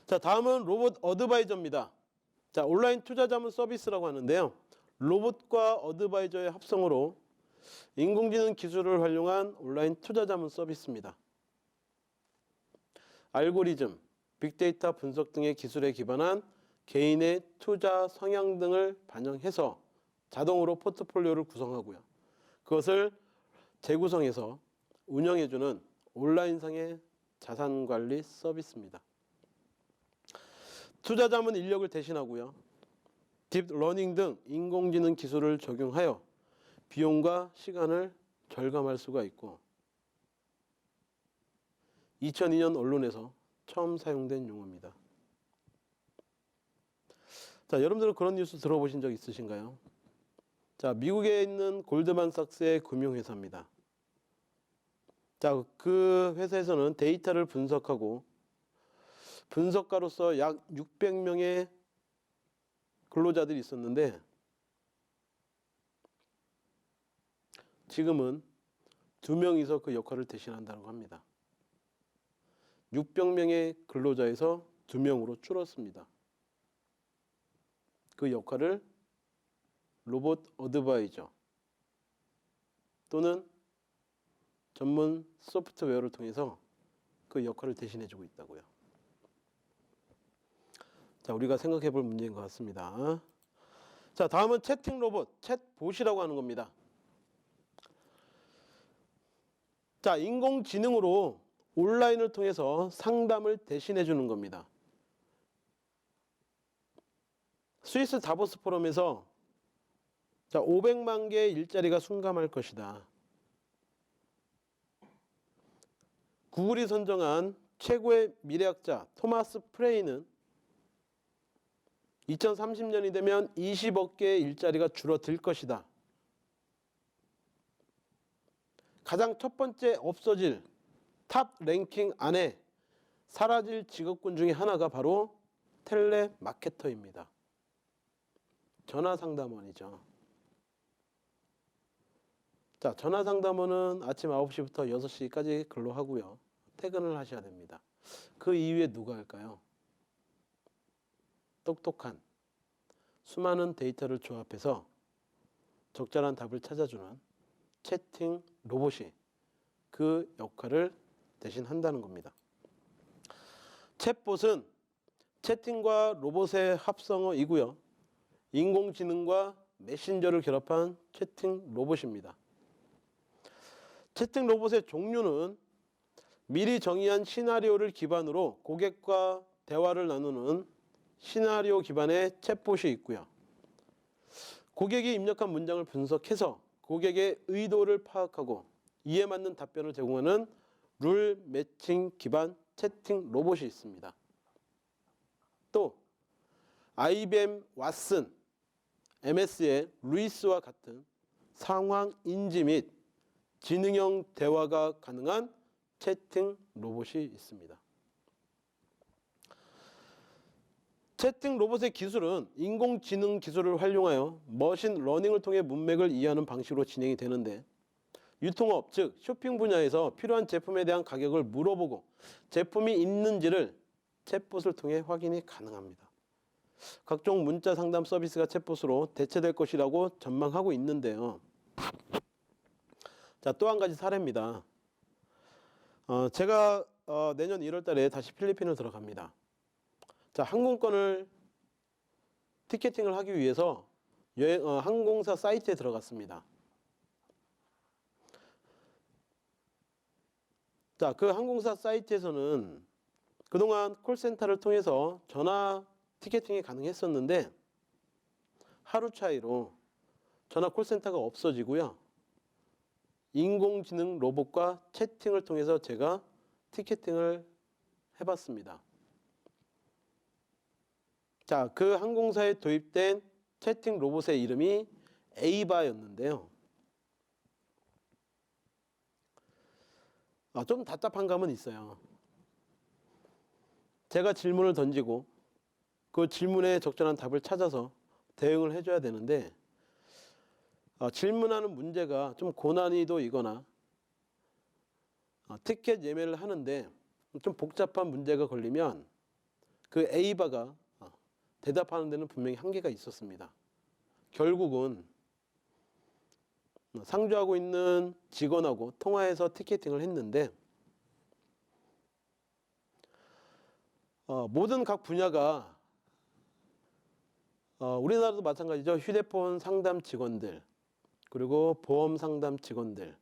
자, 다음은 로봇 어드바이저입니다. 자, 온라인 투자 자문 서비스라고 하는데요. 로봇과 어드바이저의 합성으로 인공지능 기술을 활용한 온라인 투자 자문 서비스입니다. 알고리즘, 빅데이터 분석 등의 기술에 기반한 개인의 투자 성향 등을 반영해서 자동으로 포트폴리오를 구성하고요. 그것을 재구성해서 운영해주는 온라인상의 자산관리 서비스입니다. 투자 자문 인력을 대신하고요. 딥러닝 등 인공지능 기술을 적용하여 비용과 시간을 절감할 수가 있고 2002년 언론에서 처음 사용된 용어입니다. 자, 여러분들은 그런 뉴스 들어보신 적 있으신가요? 자, 미국에 있는 골드만삭스의 금융회사입니다. 자, 그 회사에서는 데이터를 분석하고 분석가로서 약 600명의 근로자들이 있었는데 지금은 2명이서 그 역할을 대신한다고 합니다. 600명의 근로자에서 2명으로 줄었습니다. 그 역할을 로봇 어드바이저 또는 전문 소프트웨어를 통해서 그 역할을 대신해주고 있다고요. 자, 우리가 생각해 볼 문제인 것 같습니다. 자, 다음은 채팅 로봇, 챗봇이라고 하는 겁니다. 자, 인공지능으로 온라인을 통해서 상담을 대신해 주는 겁니다. 스위스 다보스 포럼에서 자, 500만 개의 일자리가 순감할 것이다. 구글이 선정한 최고의 미래학자 토마스 프레이는 2030년이 되면 20억 개의 일자리가 줄어들 것이다. 가장 첫 번째 없어질 탑 랭킹 안에 사라질 직업군 중에 하나가 바로 텔레마케터입니다. 전화상담원이죠. 자, 전화상담원은 아침 9시부터 6시까지 근로하고요. 퇴근을 하셔야 됩니다. 그 이후에 누가 할까요? 똑똑한 수많은 데이터를 조합해서 적절한 답을 찾아주는 채팅 로봇이 그 역할을 대신 한다는 겁니다. 챗봇은 채팅과 로봇의 합성어이고요. 인공지능과 메신저를 결합한 채팅 로봇입니다. 채팅 로봇의 종류는 미리 정의한 시나리오를 기반으로 고객과 대화를 나누는 시나리오 기반의 챗봇이 있고요. 고객이 입력한 문장을 분석해서 고객의 의도를 파악하고 이에 맞는 답변을 제공하는 룰 매칭 기반 채팅 로봇이 있습니다. 또 IBM 왓슨, MS의 루이스와 같은 상황 인지 및 지능형 대화가 가능한 채팅 로봇이 있습니다. 채팅 로봇의 기술은 인공지능 기술을 활용하여 머신 러닝을 통해 문맥을 이해하는 방식으로 진행이 되는데 유통업, 즉 쇼핑 분야에서 필요한 제품에 대한 가격을 물어보고 제품이 있는지를 챗봇을 통해 확인이 가능합니다. 각종 문자 상담 서비스가 챗봇으로 대체될 것이라고 전망하고 있는데요. 자, 또 한 가지 사례입니다. 제가 내년 1월 달에 다시 필리핀을 들어갑니다. 자, 항공권을 티켓팅을 하기 위해서 항공사 사이트에 들어갔습니다. 자, 그 항공사 사이트에서는 그동안 콜센터를 통해서 전화 티켓팅이 가능했었는데 하루 차이로 전화 콜센터가 없어지고요. 인공지능 로봇과 채팅을 통해서 제가 티켓팅을 해봤습니다. 자, 그 항공사에 도입된 채팅 로봇의 이름이 에이바였는데요. 좀 답답한 감은 있어요. 제가 질문을 던지고 그 질문에 적절한 답을 찾아서 대응을 해줘야 되는데 질문하는 문제가 좀 고난이도이거나 티켓 예매를 하는데 좀 복잡한 문제가 걸리면 그 에이바가 대답하는 데는 분명히 한계가 있었습니다. 결국은 상주하고 있는 직원하고 통화해서 티켓팅을 했는데 모든 각 분야가 우리나라도 마찬가지죠. 휴대폰 상담 직원들 그리고 보험 상담 직원들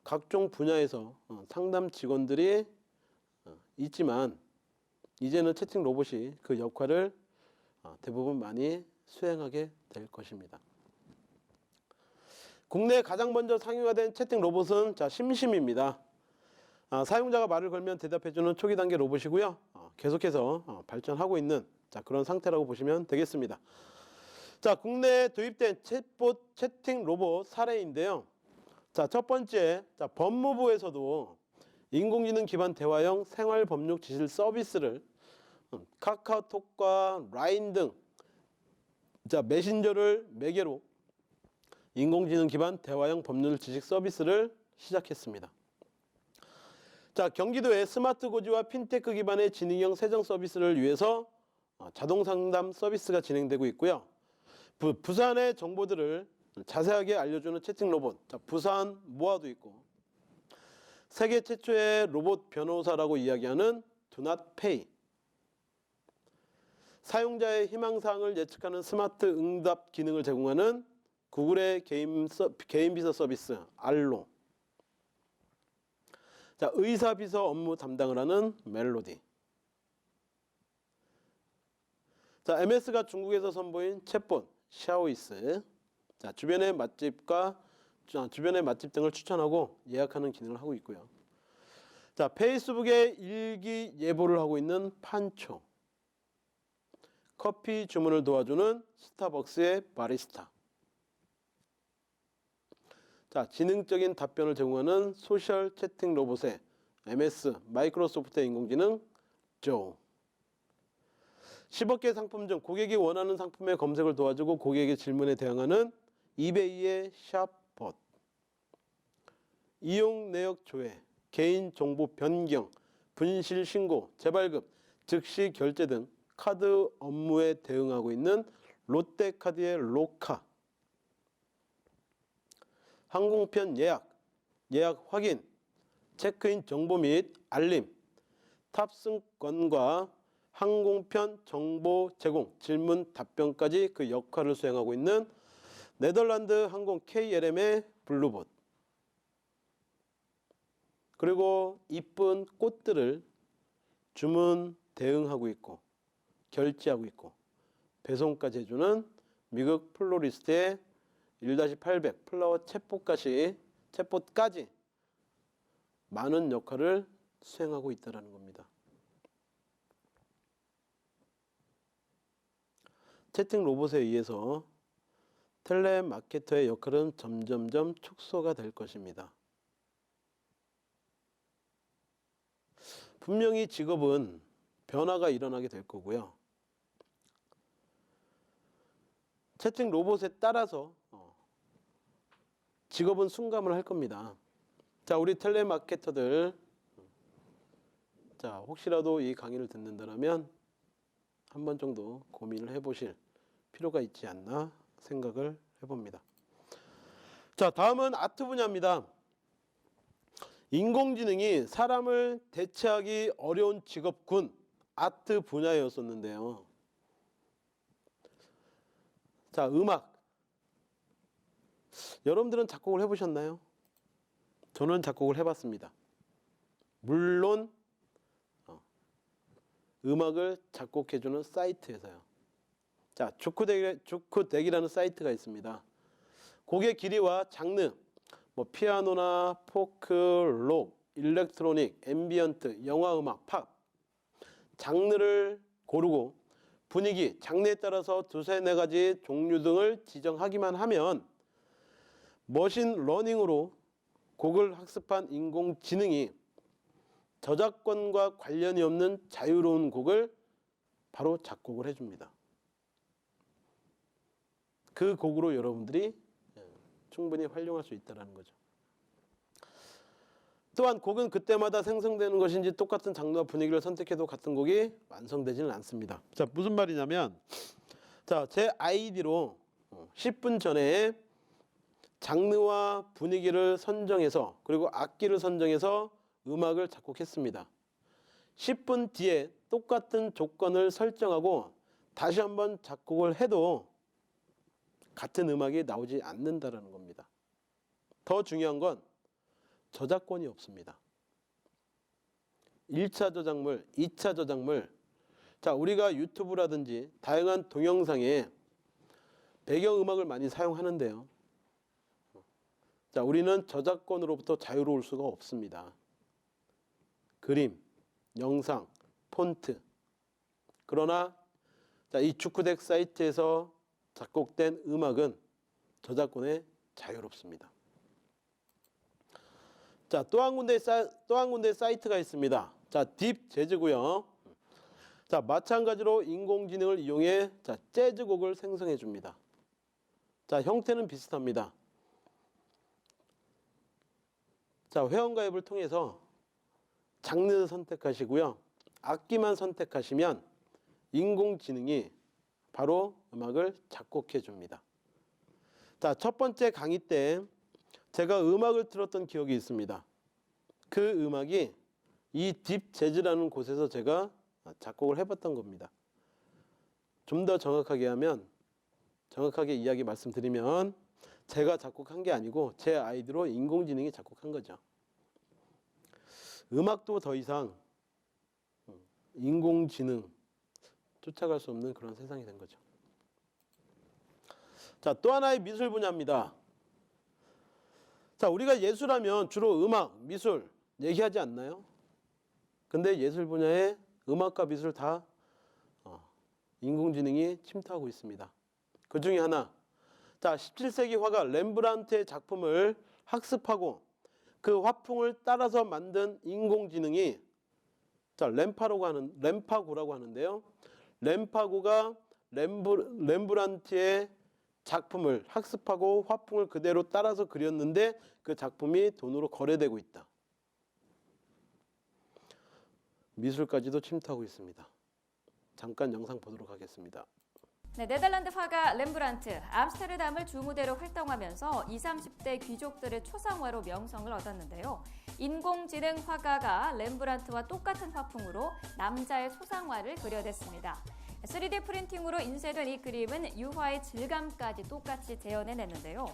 각종 분야에서 상담 직원들이 있지만 이제는 채팅 로봇이 그 역할을 대부분 많이 수행하게 될 것입니다. 국내에 가장 먼저 상용화된 채팅 로봇은 심심입니다. 사용자가 말을 걸면 대답해주는 초기 단계 로봇이고요. 계속해서 발전하고 있는 그런 상태라고 보시면 되겠습니다. 국내에 도입된 챗봇 채팅 로봇 사례인데요. 첫 번째, 법무부에서도 인공지능 기반 대화형 생활법률 지실 서비스를 카카오톡과 라인 등 메신저를 매개로 인공지능 기반 대화형 법률 지식 서비스를 시작했습니다. 경기도의 스마트 고지와 핀테크 기반의 지능형 세정 서비스를 위해서 자동 상담 서비스가 진행되고 있고요. 부산의 정보들을 자세하게 알려주는 채팅 로봇, 부산 모아도 있고, 세계 최초의 로봇 변호사라고 이야기하는 두낫페이, 사용자의 희망사항을 예측하는 스마트 응답 기능을 제공하는 구글의 개인 비서 서비스 알로, 의사 비서 업무 담당을 하는 멜로디, MS가 중국에서 선보인 챗봇 샤오이스, 주변의 맛집 등을 추천하고 예약하는 기능을 하고 있고요. 페이스북에 일기 예보를 하고 있는 판초, 커피 주문을 도와주는 스타벅스의 바리스타, 지능적인 답변을 제공하는 소셜 채팅 로봇의 MS 마이크로소프트의 인공지능 조, 10억 개 상품 중 고객이 원하는 상품의 검색을 도와주고 고객의 질문에 대응하는 이베이의 샵봇, 이용 내역 조회, 개인 정보 변경, 분실 신고, 재발급, 즉시 결제 등 카드 업무에 대응하고 있는 롯데카드의 로카, 항공편 예약 확인, 체크인 정보 및 알림, 탑승권과 항공편 정보 제공, 질문 답변까지 그 역할을 수행하고 있는 네덜란드 항공 KLM의 블루봇, 그리고 이쁜 꽃들을 주문 대응하고 있고 결제하고 있고 배송까지 해주는 미국 플로리스트의 1-800 플라워 챗봇까지 많은 역할을 수행하고 있다는 겁니다. 채팅 로봇에 의해서 텔레마케터의 역할은 점점점 축소가 될 것입니다. 분명히 직업은 변화가 일어나게 될 거고요. 채팅 로봇에 따라서 직업은 순감을 할 겁니다. 우리 텔레마케터들, 혹시라도 이 강의를 듣는다면 한 번 정도 고민을 해보실 필요가 있지 않나 생각을 해봅니다. 다음은 아트 분야입니다. 인공지능이 사람을 대체하기 어려운 직업군 아트 분야였었는데요. 음악. 여러분들은 작곡을 해보셨나요? 저는 작곡을 해봤습니다. 물론 음악을 작곡해주는 사이트에서요. 주쿠덱이라는 사이트가 있습니다. 곡의 길이와 장르, 피아노나 포크, 록, 일렉트로닉, 앰비언트, 영화음악, 팝 장르를 고르고 분위기, 장르에 따라서 2-4가지 종류 등을 지정하기만 하면 머신 러닝으로 곡을 학습한 인공지능이 저작권과 관련이 없는 자유로운 곡을 바로 작곡을 해줍니다. 그 곡으로 여러분들이 충분히 활용할 수 있다는 거죠. 또한 곡은 그때마다 생성되는 것인지 똑같은 장르와 분위기를 선택해도 같은 곡이 완성되지는 않습니다. 자, 무슨 말이냐면 자, 제 아이디로 10분 전에 장르와 분위기를 선정해서 그리고 악기를 선정해서 음악을 작곡했습니다. 10분 뒤에 똑같은 조건을 설정하고 다시 한번 작곡을 해도 같은 음악이 나오지 않는다는 겁니다. 더 중요한 건 저작권이 없습니다. 1차 저작물, 2차 저작물. 자, 우리가 유튜브라든지 다양한 동영상에 배경음악을 많이 사용하는데요. 자, 우리는 저작권으로부터 자유로울 수가 없습니다. 그림, 영상, 폰트. 그러나 자, 이 주크덱 사이트에서 작곡된 음악은 저작권에 자유롭습니다. 자, 또 한 군데 사이트가 있습니다. 자, 딥 재즈고요. 자, 마찬가지로 인공지능을 이용해 자, 재즈곡을 생성해 줍니다. 자, 형태는 비슷합니다. 자, 회원가입을 통해서 장르 선택하시고요. 악기만 선택하시면 인공지능이 바로 음악을 작곡해 줍니다. 자, 첫 번째 강의 때 제가 음악을 틀었던 기억이 있습니다. 그 음악이 이 딥 재즈라는 곳에서 제가 작곡을 해봤던 겁니다. 좀 더 정확하게 이야기 말씀드리면 제가 작곡한 게 아니고 제 아이디로 인공지능이 작곡한 거죠. 음악도 더 이상 인공지능 쫓아갈 수 없는 그런 세상이 된 거죠. 자, 또 하나의 미술 분야입니다. 자, 우리가 예술하면 주로 음악, 미술 얘기하지 않나요? 근데 예술 분야에 음악과 미술 다 인공지능이 침투하고 있습니다. 그 중에 하나, 자, 17세기 화가 렘브란트의 작품을 학습하고 그 화풍을 따라서 만든 인공지능이 자, 램파고라고 하는데요. 램파고가 렘브란트의 작품을 학습하고 화풍을 그대로 따라서 그렸는데 그 작품이 돈으로 거래되고 있다. 미술까지도 침투하고 있습니다. 잠깐 영상 보도록 하겠습니다. 네, 네덜란드 화가 렘브란트, 암스테르담을 주무대로 활동하면서 20, 30대 귀족들의 초상화로 명성을 얻었는데요. 인공지능 화가가 렘브란트와 똑같은 화풍으로 남자의 초상화를 그려냈습니다. 3D 프린팅으로 인쇄된 이 그림은 유화의 질감까지 똑같이 재현해냈는데요.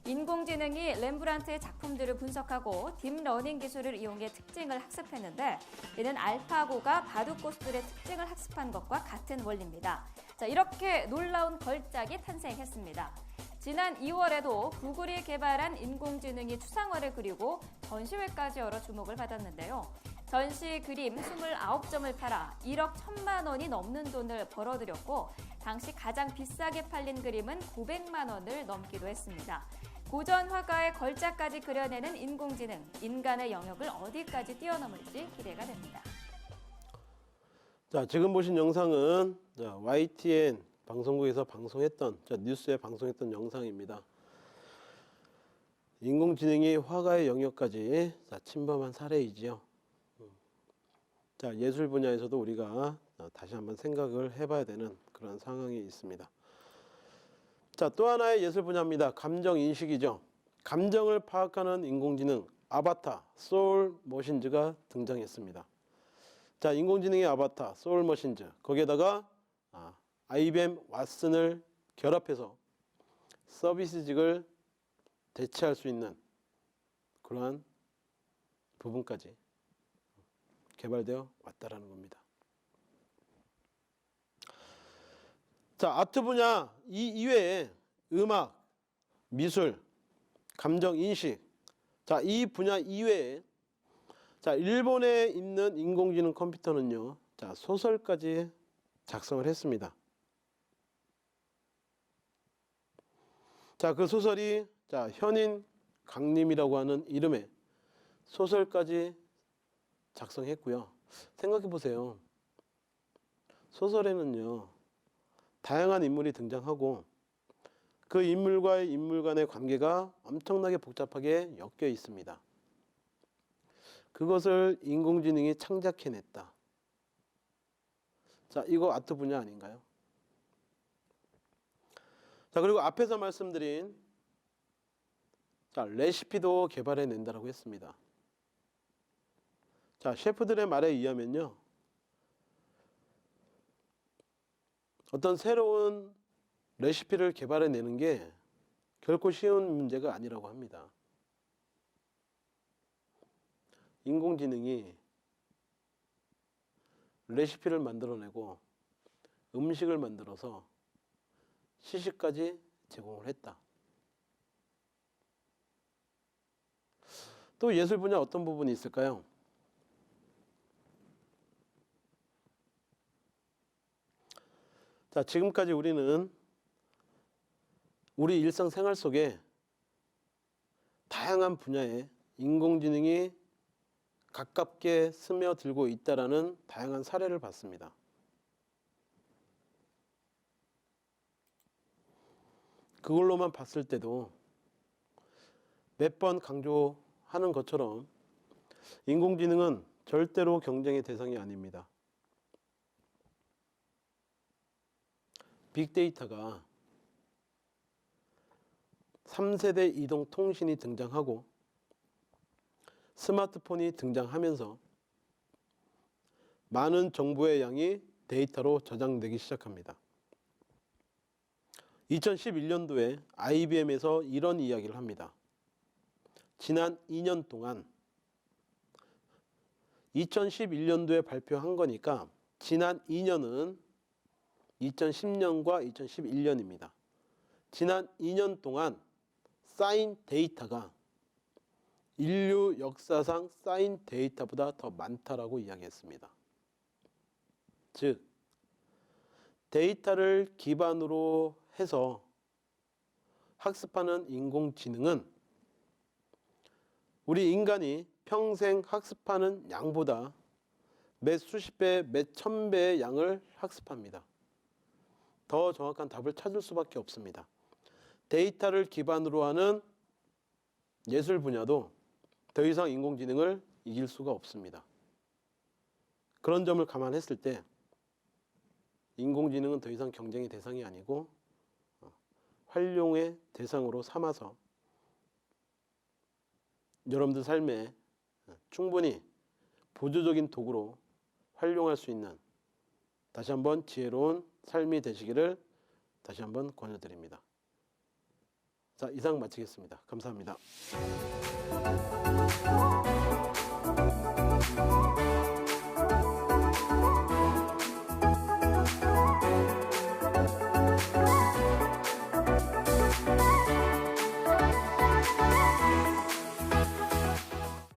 인공지능이 렘브란트의 작품들을 분석하고 딥러닝 기술을 이용해 특징을 학습했는데 이는 알파고가 바둑고수들의 특징을 학습한 것과 같은 원리입니다. 자, 이렇게 놀라운 걸작이 탄생했습니다. 지난 2월에도 구글이 개발한 인공지능이 추상화를 그리고 전시회까지 열어 주목을 받았는데요. 전시 그림 29점을 팔아 1억 1천만 원이 넘는 돈을 벌어들였고 당시 가장 비싸게 팔린 그림은 900만 원을 넘기도 했습니다. 고전 화가의 걸작까지 그려내는 인공지능, 인간의 영역을 어디까지 뛰어넘을지 기대가 됩니다. 자, 지금 보신 영상은 자, YTN 방송국에서 방송했던 뉴스에 방송했던 영상입니다. 인공지능이 화가의 영역까지 침범한 사례이지요. 자, 예술 분야에서도 우리가 다시 한번 생각을 해봐야 되는 그런 상황이 있습니다. 자, 또 하나의 예술 분야입니다. 감정 인식이죠. 감정을 파악하는 인공지능 아바타, 소울 머신즈가 등장했습니다. 자, 인공지능의 아바타, 소울 머신즈 거기에다가 IBM 왓슨을 결합해서 서비스직을 대체할 수 있는 그러한 부분까지 개발되어 왔다라는 겁니다. 자, 아트 분야 이외에 음악, 미술, 감정 인식, 자, 이 분야 이외에 자, 일본에 있는 인공지능 컴퓨터는요, 자, 소설까지 작성을 했습니다. 자, 그 소설이 자, 현인 강림이라고 하는 이름의 소설까지 작성했고요. 생각해 보세요. 소설에는요, 다양한 인물이 등장하고 그 인물과의 인물 간의 관계가 엄청나게 복잡하게 엮여 있습니다. 그것을 인공지능이 창작해냈다. 자, 이거 아트 분야 아닌가요? 자, 그리고 앞에서 말씀드린 레시피도 개발해낸다라고 했습니다. 자, 셰프들의 말에 의하면요, 어떤 새로운 레시피를 개발해내는 게 결코 쉬운 문제가 아니라고 합니다. 인공지능이 레시피를 만들어내고 음식을 만들어서 시식까지 제공을 했다. 또 예술 분야 어떤 부분이 있을까요? 자, 지금까지 우리는 우리 일상생활 속에 다양한 분야에 인공지능이 가깝게 스며들고 있다라는 다양한 사례를 봤습니다. 그걸로만 봤을 때도 몇 번 강조하는 것처럼 인공지능은 절대로 경쟁의 대상이 아닙니다. 빅데이터가 3세대 이동 통신이 등장하고 스마트폰이 등장하면서 많은 정보의 양이 데이터로 저장되기 시작합니다. 2011년도에 IBM에서 이런 이야기를 합니다. 지난 2년 동안 2011년도에 발표한 거니까 지난 2년은 2010년과 2011년입니다. 지난 2년 동안 쌓인 데이터가 인류 역사상 쌓인 데이터보다 더 많다라고 이야기했습니다. 즉, 데이터를 기반으로 해서 학습하는 인공지능은 우리 인간이 평생 학습하는 양보다 몇 수십 배, 몇 천 배의 양을 학습합니다. 더 정확한 답을 찾을 수밖에 없습니다. 데이터를 기반으로 하는 예술 분야도 더 이상 인공지능을 이길 수가 없습니다. 그런 점을 감안했을 때 인공지능은 더 이상 경쟁의 대상이 아니고 활용의 대상으로 삼아서 여러분들 삶에 충분히 보조적인 도구로 활용할 수 있는 다시 한번 지혜로운 삶이 되시기를 다시 한번 권유드립니다. 자, 이상 마치겠습니다. 감사합니다.